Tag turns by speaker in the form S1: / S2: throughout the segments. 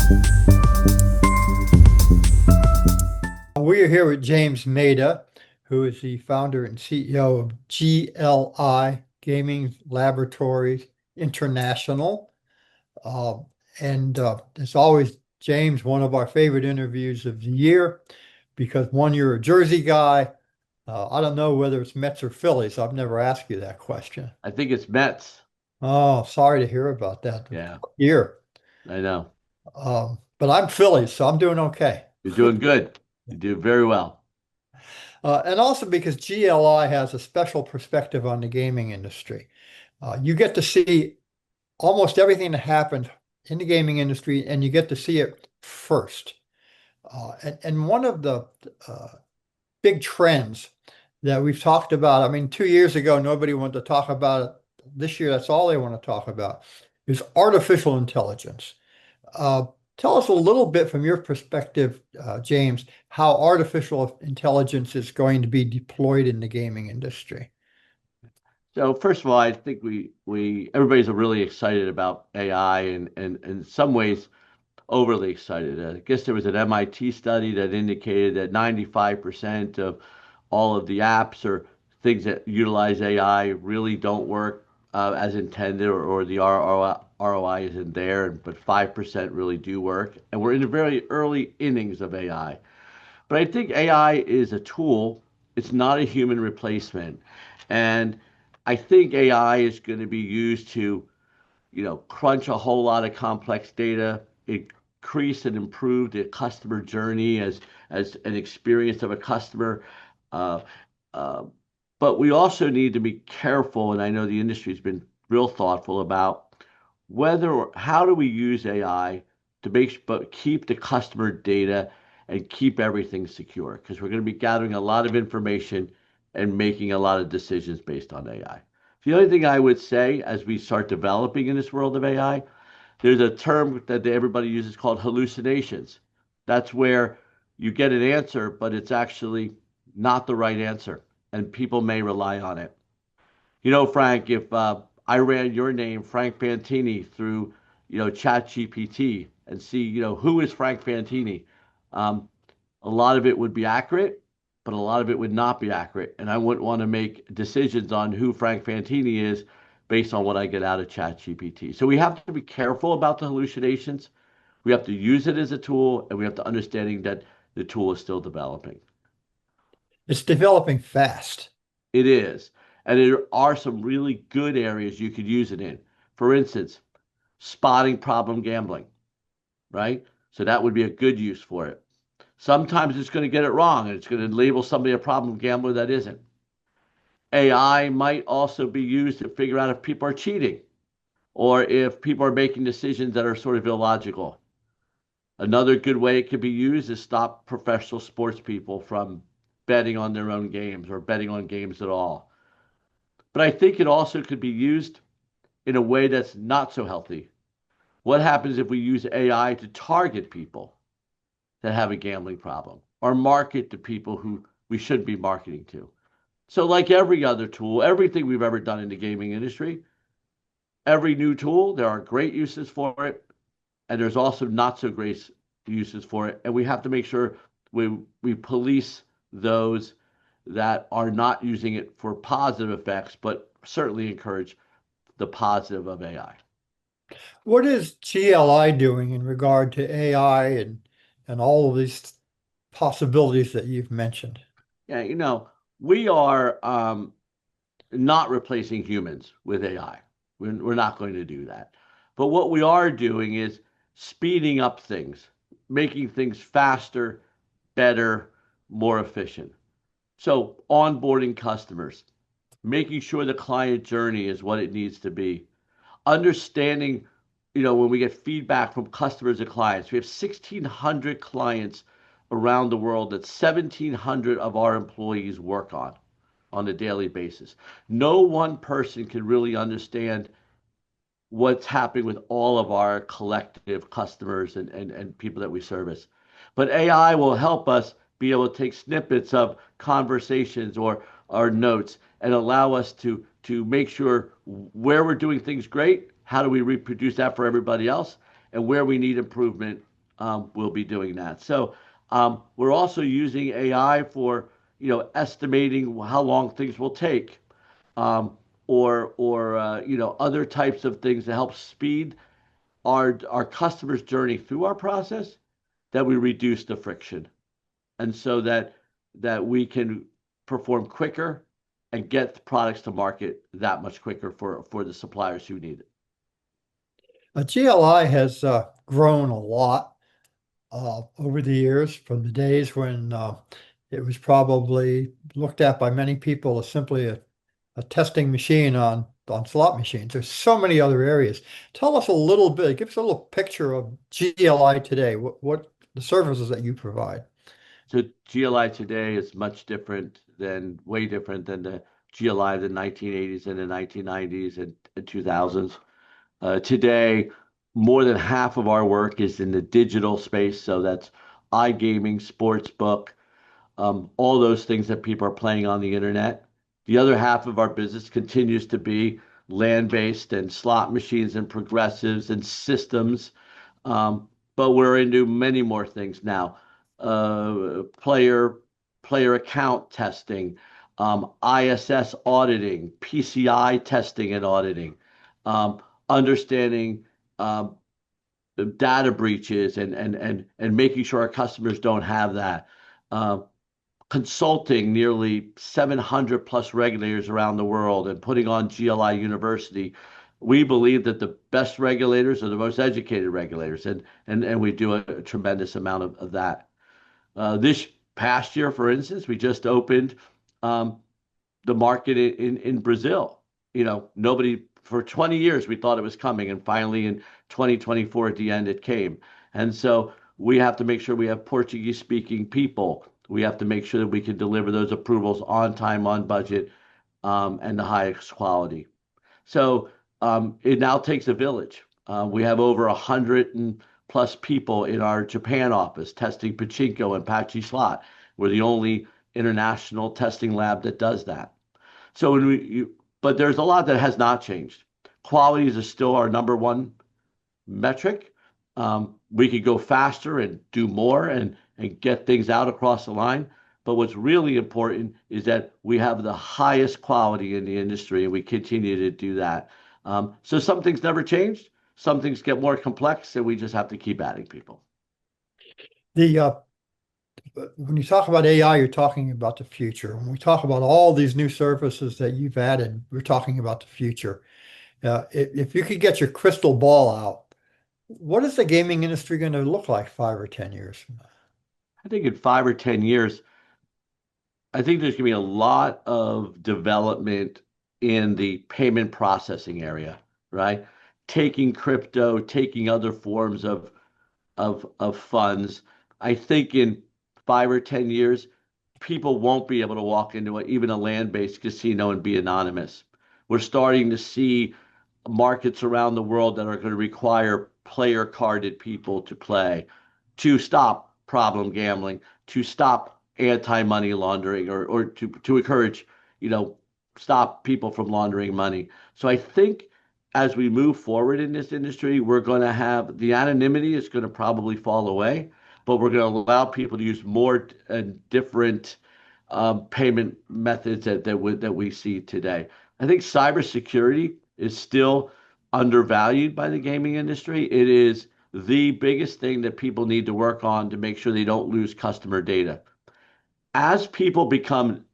S1: We are here with James Maida, who is the founder and CEO of GLI Gaming Laboratories International. Uh, and As always, James, one of our favorite interviews of the year, because one, you're a Jersey guy. I don't know whether it's Mets or Phillies. I've never asked you that question.
S2: I think it's Mets.
S1: Oh, sorry to hear about that.
S2: Yeah,
S1: Year.
S2: I know.
S1: But I'm Phillies, so I'm doing okay.
S2: You're doing good. You do very well.
S1: And also because GLI has a special perspective on the gaming industry. You get to see almost everything that happens in the gaming industry, and you get to see it first. And one of the uh, big trends that we've talked about, I mean, 2 years ago, nobody wanted to talk about it. This year, that's all they want to talk about, is artificial intelligence. Uh, Tell us a little bit from your perspective, James, how artificial intelligence is going to be deployed in the gaming industry.
S2: So first of all, I think we everybody's really excited about AI and in some ways overly excited. I guess there was an MIT study that indicated that 95% of all of the apps or things that utilize AI really don't work as intended, or the ROI isn't there, but 5% really do work. And we're in the very early innings of AI. But I think AI is a tool. It's not a human replacement. And I think AI is going to be used to, crunch a whole lot of complex data, increase and improve the customer journey as an experience of a customer. Uh, uh, but we also need to be careful, and I know the industry's been real thoughtful about whether or how do we use AI to but keep the customer data and keep everything secure, because we're going to be gathering a lot of information and making a lot of decisions based on AI. The only thing I would say as we start developing in this world of AI, there's a term that everybody uses called hallucinations. That's where you get an answer, but it's actually not the right answer, and people may rely on it. Frank, if I ran your name, Frank Fantini, through, ChatGPT and see, who is Frank Fantini, um, a lot of it would be accurate, but a lot of it would not be accurate. And I wouldn't want to make decisions on who Frank Fantini is based on what I get out of ChatGPT. So we have to be careful about the hallucinations. We have to use it as a tool, and we have to understanding that the tool is still developing.
S1: It's developing fast.
S2: It is. And there are some really good areas you could use it in. For instance, spotting problem gambling, right? So that would be a good use for it. Sometimes it's going to get it wrong and it's going to label somebody a problem gambler that isn't. AI might also be used to figure out if people are cheating or if people are making decisions that are sort of illogical. Another good way it could be used is stop professional sports people from betting on their own games or betting on games at all. But I think it also could be used in a way that's not so healthy. What happens if we use AI to target people that have a gambling problem or market to people who we shouldn't be marketing to? So, like every other tool, everything we've ever done in the gaming industry, every new tool, there are great uses for it, and there's also not so great uses for it. And we have to make sure we police those that are not using it for positive effects, but certainly encourage the positive of AI.
S1: What is GLI doing in regard to AI and all of these possibilities that you've mentioned?
S2: Yeah, we are not replacing humans with AI. We're not going to do that. But what we are doing is speeding up things, making things faster, better, more efficient. So, onboarding customers, making sure the client journey is what it needs to be, understanding, when we get feedback from customers and clients. We have 1,600 clients around the world that 1,700 of our employees work on a daily basis. No one person can really understand what's happening with all of our collective customers and people that we service. But AI will help us be able to take snippets of conversations or our notes and allow us to make sure where we're doing things great, how do we reproduce that for everybody else, and where we need improvement, we'll be doing that. So we're also using AI for, estimating how long things will take, um, or other types of things to help speed our customers' journey through our process, that we reduce the friction, and so that we can perform quicker and get products to market that much quicker for the suppliers who need it.
S1: GLI has grown a lot over the years from the days when it was probably looked at by many people as simply a testing machine on slot machines. There's so many other areas. Tell us a little bit, give us a little picture of GLI today, what the services that you provide.
S2: So GLI today is much different than way different than the GLI of the 1980s and the 1990s and 2000s. Today, more than half of our work is in the digital space. So that's iGaming, sports book, all those things that people are playing on the internet. The other half of our business continues to be land-based and slot machines and progressives and systems. Um, but we're into many more things now. Player account testing, ISS auditing, PCI testing and auditing, um, understanding data breaches and making sure our customers don't have that. Uh, Consulting nearly 700 plus regulators around the world and putting on GLI University. We believe that the best regulators are the most educated regulators, and we do a tremendous amount of that. This past year, for instance, we just opened um, the market in Brazil. Nobody for 20 years we thought it was coming, and finally in 2024 at the end it came. And so we have to make sure we have Portuguese speaking people. We have to make sure that we can deliver those approvals on time, on budget, and the highest quality. So it now takes a village. We have over 100 and plus people in our Japan office testing pachinko and pachi slot. We're the only international testing lab that does that. So but there's a lot that has not changed. Quality is still our number one metric. We could go faster and do more and get things out across the line. But what's really important is that we have the highest quality in the industry, and we continue to do that. So some things never changed. Some things get more complex, and we just have to keep adding people.
S1: The when you talk about AI, you're talking about the future. When we talk about all these new services that you've added, we're talking about the future. If you could get your crystal ball out, what is the gaming industry going to look like 5 or 10 years from now?
S2: I think in 5 or 10 years, I think there's going to be a lot of development in the payment processing area, right? Taking crypto, taking other forms of funds. I think in 5 or 10 years, people won't be able to walk into even a land-based casino and be anonymous. We're starting to see markets around the world that are going to require player carded people to play, to stop problem gambling, to stop anti-money laundering, or to encourage, you know, stop people from laundering money. So I think as we move forward in this industry, we're going to have the anonymity is going to probably fall away, but we're going to allow people to use more and different payment methods that we see today. I think cybersecurity is still undervalued by the gaming industry. It is the biggest thing that people need to work on to make sure they don't lose customer data. As people become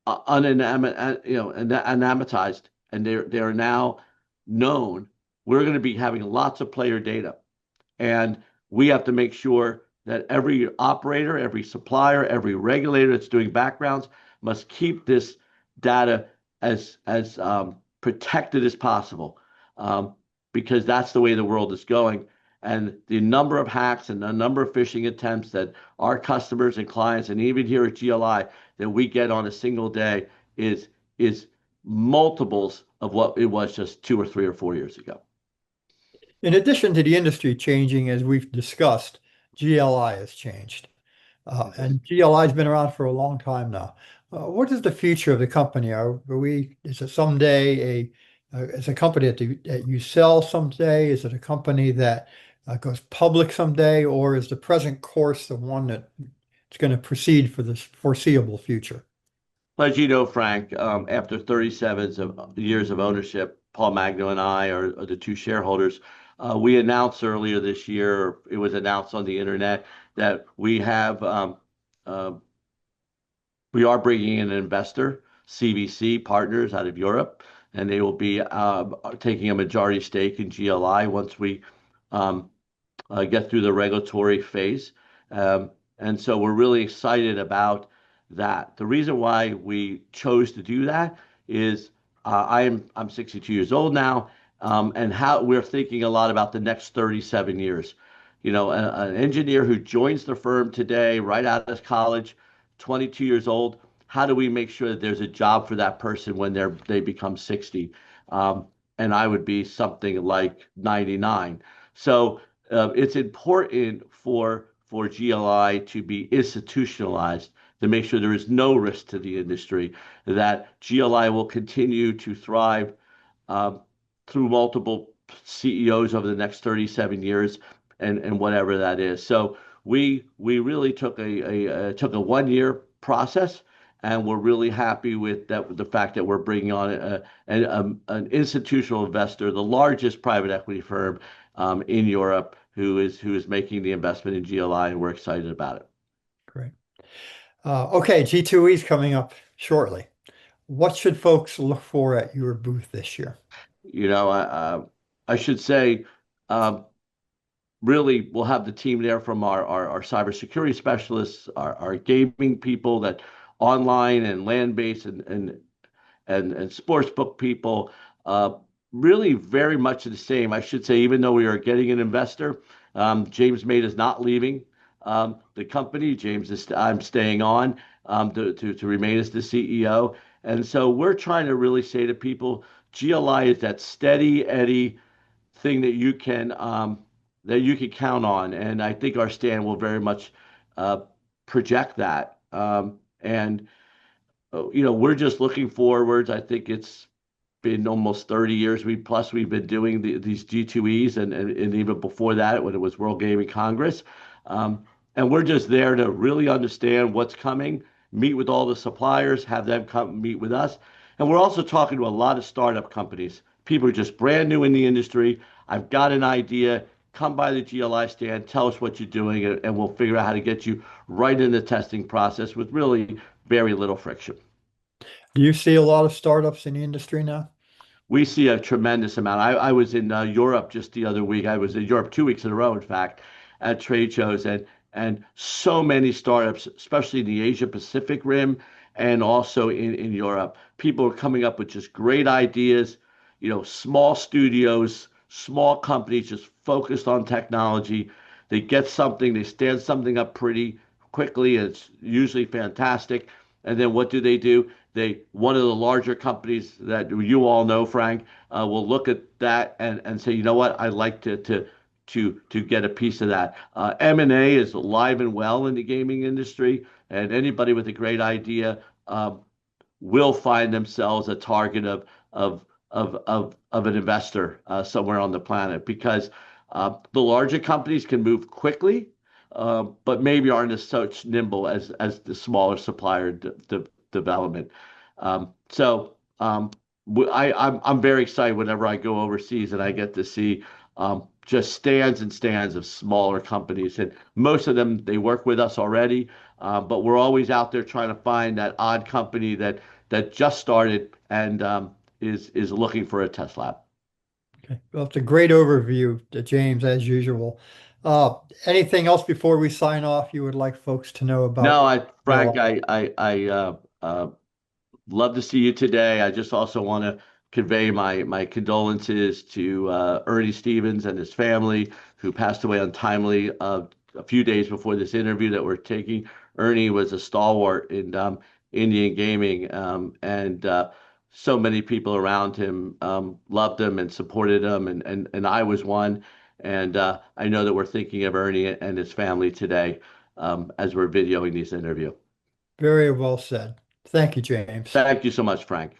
S2: anamatized, and they're now known, we're going to be having lots of player data, and we have to make sure that every operator, every supplier, every regulator that's doing backgrounds must keep this data as protected as possible, because that's the way the world is going. And the number of hacks and the number of phishing attempts that our customers and clients, and even here at GLI, that we get on a single day is multiples of what it was just 2 or 3 or 4 years ago.
S1: In addition to the industry changing, as we've discussed, GLI has changed. And GLI has been around for a long time now. What is the future of the company? Is it someday is a company that you sell someday? Is it a company that goes public someday, or is the present course the one that it's going to proceed for the foreseeable future?
S2: As you know, Frank, after 37 years of ownership, Paul Magno and I are the two shareholders. We announced earlier this year, it was announced on the internet, that uh, we are bringing in an investor, CVC Partners out of Europe, and they will be taking a majority stake in GLI once we um, get through the regulatory phase. Um, and so we're really excited about that. The reason why we chose to do that is I'm 62 years old now, and how we're thinking a lot about the next 37 years. You know, an engineer who joins the firm today, right out of college, 22 years old, how do we make sure that there's a job for that person when they become 60? Um, and I would be something like 99. So it's important for GLI to be institutionalized to make sure there is no risk to the industry, that GLI will continue to thrive um, through multiple CEOs over the next 37 years, and whatever that is. So we really took a 1 year process, and we're really happy with that, with the fact that we're bringing on an institutional investor, the largest private equity firm in Europe, who is making the investment in GLI, and we're excited about it.
S1: Great. Okay, G2E is coming up shortly. What should folks look for at your booth this year?
S2: You know, I should say, um, really, we'll have the team there from our cybersecurity specialists, our gaming people, that online and land-based and sportsbook people, uh, really very much the same. I should say, even though we are getting an investor, James Maida is not leaving the company. I'm staying on to remain as the CEO. And so we're trying to really say to people, GLI is that steady Eddie thing that you can count on. And I think our stand will very much project that. And you know, we're just looking forwards. I think it's been almost 30 years we've been doing these G2Es, and even before that when it was World Gaming Congress. Um, and we're just there to really understand what's coming, meet with all the suppliers, have them come meet with us. And we're also talking to a lot of startup companies. People who are just brand new in the industry. I've got an idea. Come by the GLI stand, tell us what you're doing, and we'll figure out how to get you right in the testing process with really very little friction.
S1: Do you see a lot of startups in the industry now?
S2: We see a tremendous amount. I was in Europe just the other week. I was in Europe 2 weeks in a row, in fact, at trade shows, and so many startups, especially in the Asia Pacific Rim and also in Europe. People are coming up with just great ideas, you know, small studios, small companies just focused on technology. They get something, they stand something up pretty quickly. It's usually fantastic. And then what do? One of the larger companies that you all know, Frank, will look at that and say, you know what, I'd like to get a piece of that. M&A is alive and well in the gaming industry, and anybody with a great idea will find themselves a target of an investor somewhere on the planet, because the larger companies can move quickly, but maybe aren't as such nimble as the smaller supplier development. So I'm very excited whenever I go overseas and I get to see just stands and stands of smaller companies, and most of them, they work with us already, but we're always out there trying to find that odd company that just started and is looking for a test lab.
S1: Okay. Well, it's a great overview, James, as usual. Uh, Anything else before we sign off you would like folks to know about
S2: No,
S1: GLI?
S2: Frank, love to see you today. I just also want to convey my condolences to Ernie Stevens and his family, who passed away untimely a few days before this interview that we're taking. Ernie was a stalwart in Indian gaming, and so many people around him loved him and supported him, and I was one. And I know that we're thinking of Ernie and his family today as we're videoing this interview.
S1: Very well said. Thank you, James.
S2: Thank you so much, Frank.